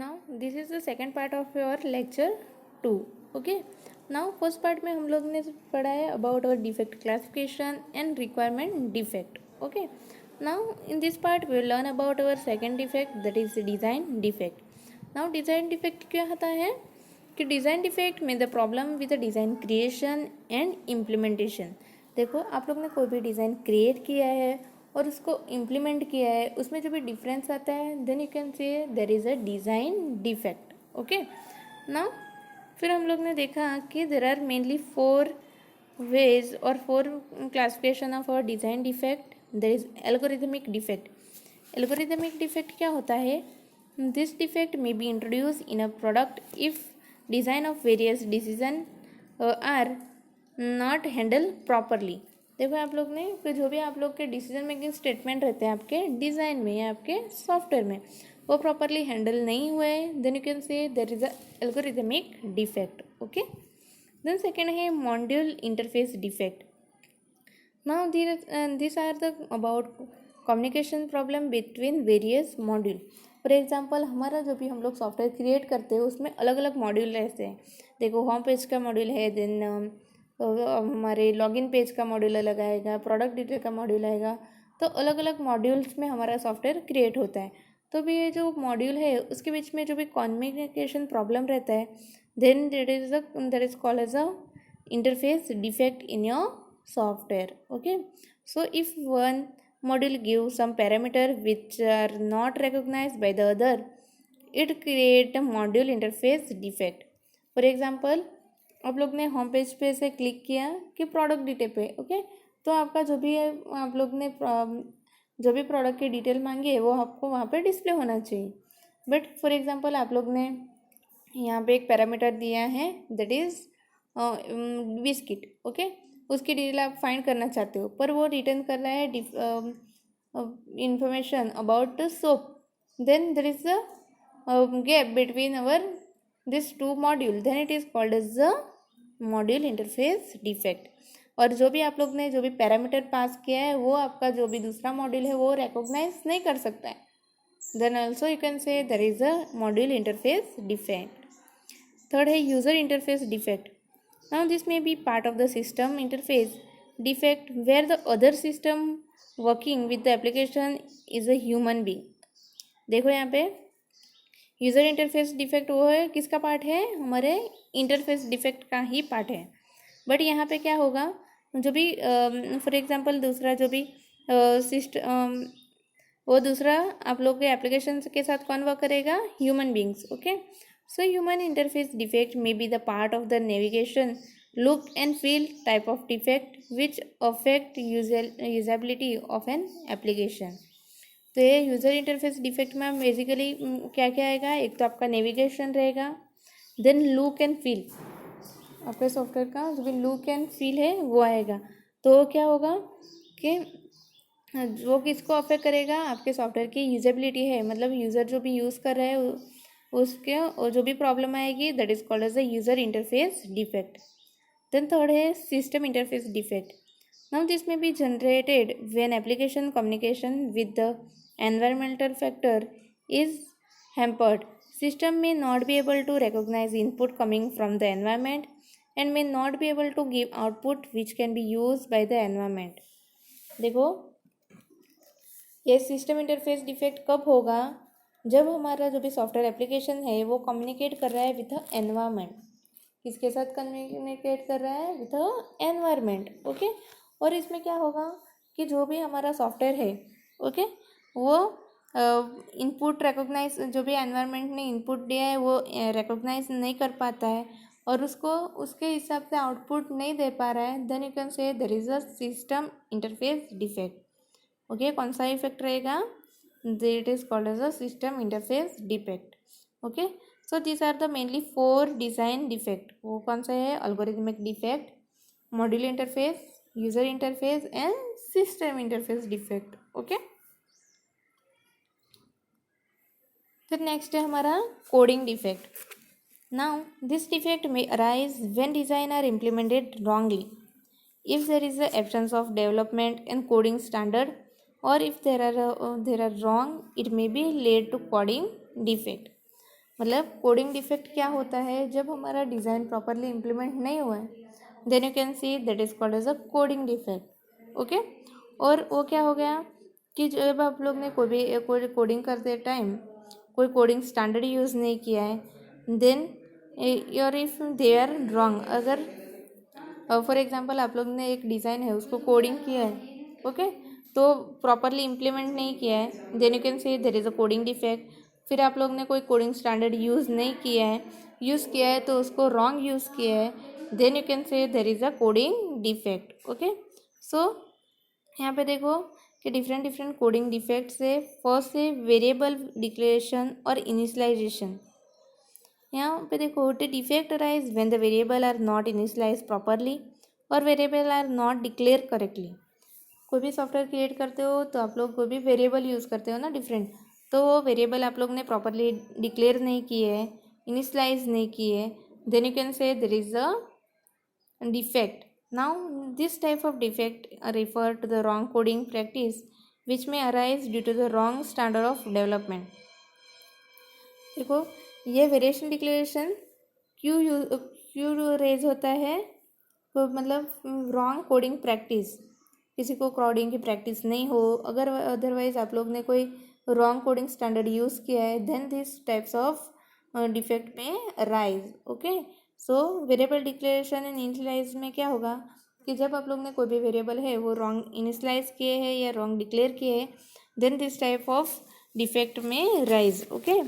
Now this is the second part of your lecture 2. Okay, now first part में हम लोग ने पढ़ा है about our defect classification and requirement defect. Okay, now in this part we will learn about our second defect, that is design defect. Now design defect क्या होता है कि डिज़ाइन डिफेक्ट में the problem with the design creation and implementation. देखो, आप लोग ने कोई भी डिज़ाइन क्रिएट किया है और उसको इम्प्लीमेंट किया है, उसमें जो भी डिफरेंस आता है then you can say there is a design defect. Okay, now फिर हम लोग ने देखा कि देर आर मेनली 4 ways और 4 classification of our design defect. There is algorithmic defect. Algorithmic defect क्या होता है? This defect may be introduce in a product if design of various decision are not handle properly. देखो, आप लोग ने कि जो भी आप लोग के डिसीजन मेकिंग स्टेटमेंट रहते हैं आपके डिज़ाइन में या आपके सॉफ्टवेयर में, वो प्रॉपरली हैंडल नहीं हुए, then you can say there is a algorithmic defect. Okay, then second है module interface defect. Now this are the about communication problem between various module. For example, हमारा जो भी हम लोग सॉफ्टवेयर क्रिएट करते हैं उसमें अलग अलग मॉड्यूल रहते हैं. देखो, होम पेज का मॉड्यूल है, देन हमारे लॉगिन पेज का मॉड्यूल अलग आएगा, प्रोडक्ट डिटेल का मॉड्यूल आएगा. तो अलग अलग मॉड्यूल्स में हमारा सॉफ्टवेयर क्रिएट होता है. तो भी ये जो मॉड्यूल है उसके बीच में जो भी कम्युनिकेशन प्रॉब्लम रहता है, then that is called as a interface defect in your software. Okay, so if one module gives some parameter which are not recognized by the other, it create a module interface defect. For example, आप लोग ने home page पे से click किया कि product detail पे. Okay, तो आपका जो भी है आप लोग ने जो भी प्रोडक्ट की डिटेल मांगी है वो आपको वहाँ पे डिस्प्ले होना चाहिए. बट फॉर एग्जांपल, आप लोग ने यहाँ पे एक पैरामीटर दिया है दैट इज बिस्किट. ओके, उसकी डिटेल आप फाइंड करना चाहते हो, पर वो रिटर्न कर रहा है information about soap. Then there is a gap between our this 2 module, then it is called as the module interface defect. और जो भी आप लोग ने जो भी पैरामीटर पास किया है वो आपका जो भी दूसरा मॉड्यूल है वो रिकॉग्नाइज नहीं कर सकता है. Then also you can say there is a module interface defect. Third है user interface defect. Now this may be part of the system interface defect where the other system working with the application is a human being. देखो, यहाँ पे user interface defect वो है किसका part है? हमारे interface defect का ही part है. बट यहाँ पे क्या होगा, जो भी फॉर एग्जांपल दूसरा जो भी सिस्टम वो दूसरा आप लोग के एप्लीकेशन के साथ कौन वर्क करेगा? Human beings. Okay, so human interface defect may be the part of the navigation, look and feel type of defect which affect usability of an application. तो ये यूज़र इंटरफेस डिफेक्ट में basically क्या क्या आएगा? एक तो आपका नेविगेशन रहेगा, देन लुक एंड फील, आपके सॉफ्टवेयर का जो भी लुक एंड फील है वो आएगा. तो क्या होगा कि वो किसको अफेक्ट करेगा? आपके सॉफ्टवेयर की यूजेबिलिटी है, मतलब यूज़र जो भी यूज़ कर रहे हैं उसके और जो भी प्रॉब्लम आएगी that is called as a user interface defect. Then third है system interface defect. Now this may be generated when application communication with the environmental factor is hampered. System may not be able to recognise input coming from the environment and may not be able to give output which can be use by the environment. देखो, ये system interface defect कब होगा? जब हमारा जो भी software application है वो कम्युनिकेट कर रहा है विथ अ एनवायरमेंट. किसके साथ कम्युनिकेट कर रहा है? With a environment. ओके, और इसमें क्या होगा कि जो भी हमारा सॉफ्टवेयर है ओके वो इनपुट रिकॉग्नाइज, जो भी एनवायरमेंट ने इनपुट दिया है वो रिकॉग्नाइज नहीं कर पाता है और उसको उसके हिसाब से आउटपुट नहीं दे पा रहा है. Then you can say there is a system interface defect. Okay, कौन सा इफेक्ट रहेगा? It is called as a system interface defect. Okay, so these are the mainly 4 design defect. वो कौन सा है? algorithmic defect, module interface, user interface and system interface defect. Okay, फिर next है हमारा coding defect. Now this defect may arise when design are implemented wrongly, if there is a absence of development and coding standard, or if there are wrong, it may be lead to coding defect. मतलब coding defect क्या होता है, जब हमारा design properly implement नहीं हुआ है, then you can see that is called as a coding defect. Okay, और वो क्या हो गया कि जब आप लोग ने कोई कोडिंग करते टाइम कोई कोडिंग स्टैंडर्ड यूज़ नहीं किया है, then your if they are wrong, अगर फॉर एग्जांपल आप लोग ने एक डिज़ाइन है उसको कोडिंग किया है, ओके, तो प्रॉपरली इम्प्लीमेंट नहीं किया है, then you can say there is a coding defect. फिर आप लोग ने कोई कोडिंग स्टैंडर्ड यूज़ किया है तो उसको रॉन्ग यूज़ किया है, then you can say there is a coding defect. Okay, so यहाँ पे देखो कि डिफरेंट डिफरेंट कोडिंग डिफेक्ट्स है। फर्स्ट है वेरिएबल डिक्लेरेशन और इनिशियलाइजेशन। यहाँ पे देखो the defect arise when the variable are not initialise properly और variable are not declare correctly. कोई भी सॉफ्टवेयर क्रिएट करते हो तो आप लोग कोई भी वेरिएबल यूज़ करते हो ना डिफरेंट, तो वो वेरिएबल आप लोग ने प्रॉपरली डिक्लेयर नहीं किए है, इनिशियलाइज नहीं किए, then you can say there is a defect. Now, this type of defect refer to the wrong coding practice which may arise due to the wrong standard of development. देखो ये variation declaration क्यों raise होता है, तो मतलब wrong coding practice, किसी को coding की प्रैक्टिस नहीं हो, अगर अदरवाइज आप लोग ने कोई रॉन्ग कोडिंग स्टैंडर्ड यूज़ किया है, then this types of defect may rise. Okay, so variable declaration and initialise में क्या होगा कि जब आप लोग ने कोई भी वेरिएबल है वो रॉन्ग इनिशियलाइज किए हैं या रॉन्ग डिक्लेयर किए हैं, then this type of defect may rise. Okay,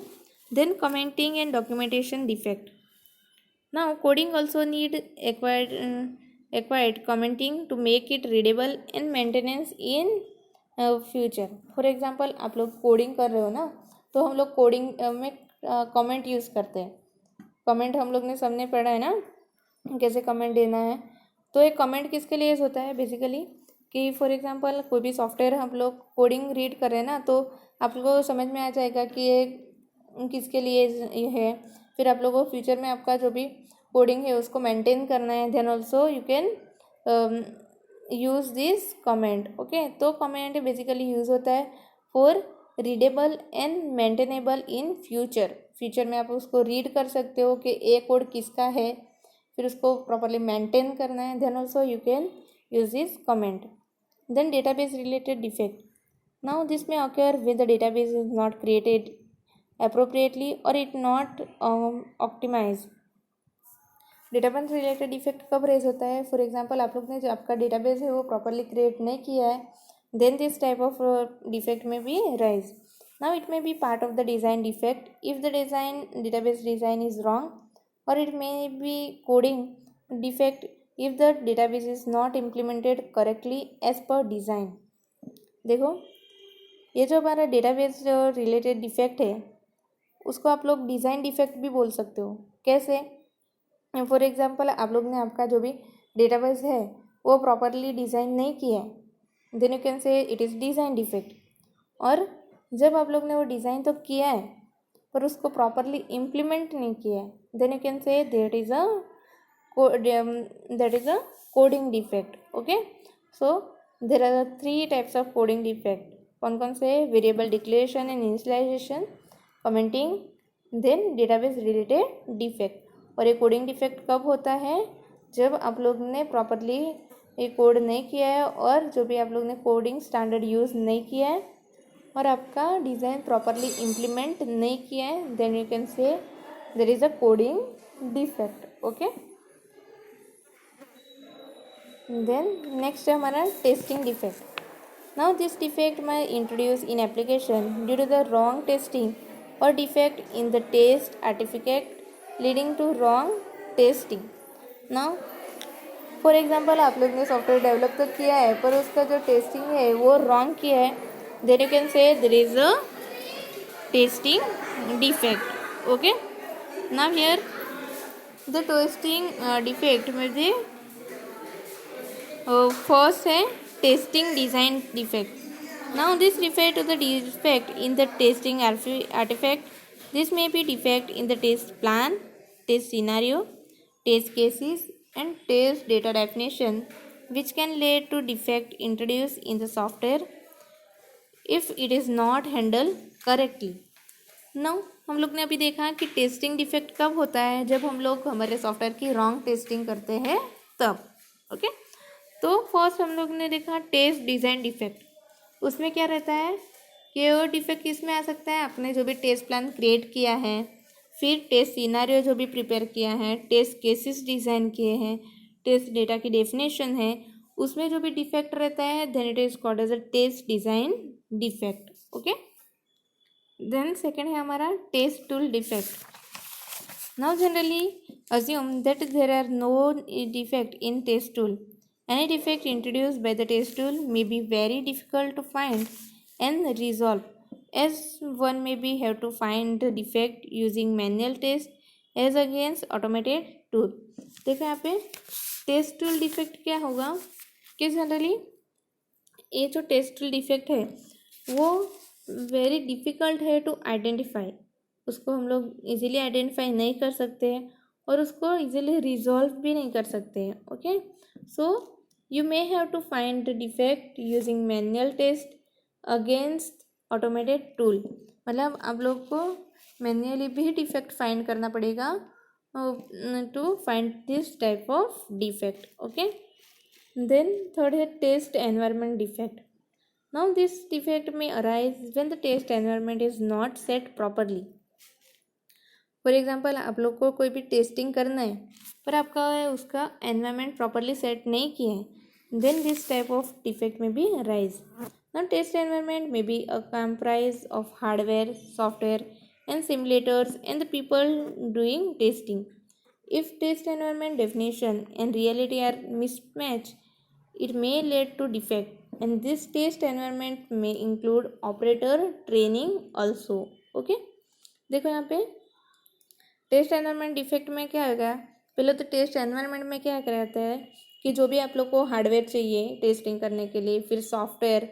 then commenting and documentation defect. Now coding also need acquired commenting to make it readable and maintenance in future. For example आप लोग coding कर रहे हो ना, तो हम लोग कोडिंग में कमेंट यूज़ करते हैं। कमेंट हम लोग ने सबने पढ़ा है ना, कैसे कमेंट देना है। तो एक कमेंट किसके लिए यूज़ होता है बेसिकली, कि फॉर एग्जांपल कोई भी सॉफ्टवेयर हम लोग कोडिंग रीड कर रहे हैं ना, तो आप लोगों को समझ में आ जाएगा कि ये किसके लिए है। फिर आप लोगों को फ्यूचर में आपका जो भी कोडिंग है उसको मेंटेन करना है, then also you can use this comment. Okay, तो कमेंट बेसिकली यूज़ होता है for readable and maintainable in future में आप उसको रीड कर सकते हो कि ए कोड किसका है, फिर उसको प्रॉपरली मेंटेन करना है, then also you can use this comment. Then database related defect. Now this may occur with the database is not created appropriately और it not optimise. Database related defect कब raise होता है, for example आप लोग ने जो आपका database है वो प्रॉपरली क्रिएट नहीं किया है, then this type of defect may be rise. Now it may be part of the design defect if the database design is wrong, or it may be coding defect if the database is not implemented correctly as per design. देखो ये जो हमारा database related defect है उसको आप लोग design defect भी बोल सकते हो। कैसे, फॉर एग्जांपल आप लोग ने आपका जो भी डेटाबेस है वो प्रॉपरली डिज़ाइन नहीं किया है, then you can say it is design defect. और जब आप लोग ने वो डिज़ाइन तो किया है पर उसको प्रॉपरली इम्प्लीमेंट नहीं किया है, then you can say that is a coding defect. Okay, so there are 3 types of coding defect. कौन कौन से, variable declaration and initialization, commenting, then database related defect. और ये कोडिंग डिफेक्ट कब होता है, जब आप लोग ने प्रॉपरली ये कोड नहीं किया है और जो भी आप लोग ने कोडिंग स्टैंडर्ड यूज़ नहीं किया है और आपका डिज़ाइन प्रॉपरली इम्प्लीमेंट नहीं किया है, then you can say there is a coding defect. Okay, then next है हमारा testing defect. Now this defect may introduce in application due to the wrong testing और defect in the test artifact leading to wrong testing. Now for example आप लोग ने software develop तो किया है पर उसका जो टेस्टिंग है वो रॉन्ग किया है, then you can say there is a testing defect. Okay, now here the testing defect में द फर्स्ट है testing design defect. Now this refer to the defect in the testing artifact. This may be defect in the test plan, test scenario, test cases and test data definition which can lead to defect introduced in the software if it is not handled correctly. Now हम लोग ने अभी देखा कि testing defect कब होता है, जब हम लोग हमारे सॉफ्टवेयर की रॉन्ग टेस्टिंग करते हैं तब। ओके, तो फर्स्ट हम लोग ने देखा टेस्ट डिज़ाइन डिफेक्ट। उसमें क्या रहता है कि वो डिफेक्ट किस में आ सकता है, आपने जो भी टेस्ट प्लान क्रिएट किया है, फिर टेस्ट सिनारियो जो भी प्रिपेयर किया है, टेस्ट केसेस डिज़ाइन किए हैं, टेस्ट डेटा की डेफिनेशन है, उसमें जो भी डिफेक्ट रहता है then it is called as a test design defect. Okay, then second है हमारा test tool defect. Now generally assume that there are no defect in test tool. Any defect introduced by the test tool may be very difficult to find and resolve, as one may be have to find the defect using manual test as against automated tool. देखो यहाँ पे test tool defect क्या होगा कि generally ये जो test tool defect है वो वेरी डिफ़िकल्ट है टू आइडेंटिफाई, उसको हम लोग इजीली आइडेंटिफाई नहीं कर सकते हैं और उसको इजीली रिजॉल्व भी नहीं कर सकते हैं। Okay, so you may have to find the defect using manual test against automated tool, मतलब आप लोग को मैन्युअली भी डिफेक्ट फाइंड करना पड़ेगा to find this type of defect. Okay, then third है test environment defect. Now this defect may arise when the test environment is not set properly. For example आप लोग को कोई भी टेस्टिंग करना है पर आपका उसका एनवायरनमेंट प्रॉपरली सेट नहीं किया है, then this type of defect में भी अराइज। नाउ टेस्ट एनवायरनमेंट में be a comprise of hardware, software and simulators and the people doing testing. If test environment definition and reality are mismatch, it may lead to defect, and this test environment may include operator training also. Okay, देखो यहाँ पे test environment defect में क्या होगा, पहले तो test environment में क्या रहता है कि जो भी आप लोग को हार्डवेयर चाहिए टेस्टिंग करने के लिए, फिर सॉफ्टवेयर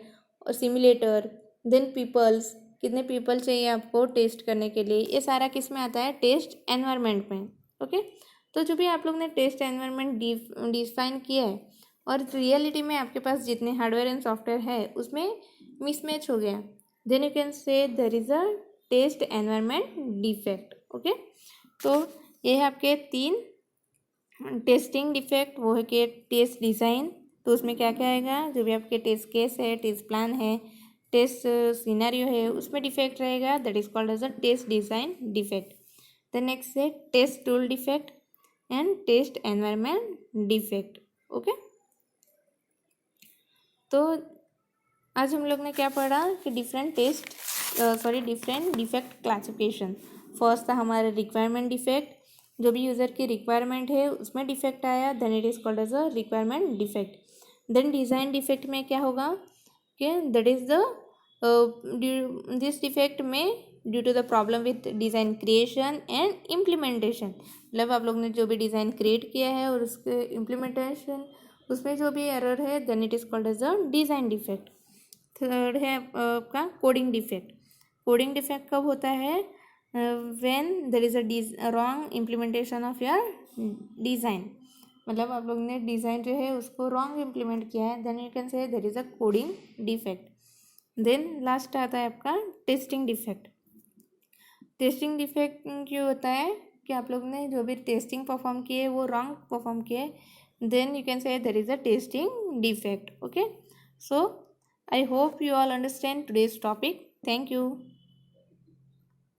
और सिमुलेटर, देन पीपल्स, कितने पीपल चाहिए आपको टेस्ट करने के लिए, ये सारा किस में आता है, टेस्ट एनवायरनमेंट में। ओके, तो जो भी आप लोग ने टेस्ट एनवायरनमेंट डिफाइन किया है और रियलिटी में आपके पास जितने हार्डवेयर एंड सॉफ्टवेयर है उसमें मिसमैच हो गया, then you can say there is a test environment defect. Okay, तो ये है आपके 3 टेस्टिंग डिफेक्ट। वो है कि टेस्ट डिज़ाइन, तो उसमें क्या क्या आएगा, जो भी आपके टेस्ट केस है, टेस्ट प्लान है, टेस्ट सिनेरियो है, उसमें डिफेक्ट रहेगा, that is called as a test design defect. The next है test tool defect and test environment defect. Okay, तो आज हम लोग ने क्या पढ़ा कि डिफरेंट डिफेक्ट क्लासिफिकेशन। फर्स्ट था हमारा रिक्वायरमेंट डिफेक्ट, जो भी यूज़र की रिक्वायरमेंट है उसमें डिफेक्ट आया, then it is called as a requirement defect. Then design defect में क्या होगा कि that is the this defect may due to the problem with design creation and implementation, मतलब आप लोग ने जो भी डिज़ाइन क्रिएट किया है और उसके इम्प्लीमेंटेशन उसमें जो भी एरर है, then it is called as a design defect. Third है आपका कोडिंग डिफेक्ट। कोडिंग डिफेक्ट कब होता है, when there is a wrong implementation of your design, मतलब आप लोग ने डिज़ाइन जो है उसको रॉन्ग इम्प्लीमेंट किया है, then you can say there is a coding defect. Then last आता है आपका टेस्टिंग डिफेक्ट। टेस्टिंग डिफेक्ट क्यों होता है कि आप लोग ने जो भी टेस्टिंग परफॉर्म किए वो रॉन्ग परफॉर्म किए, then you can say there is a testing defect. Okay, so I hope you all understand today's topic. Thank you.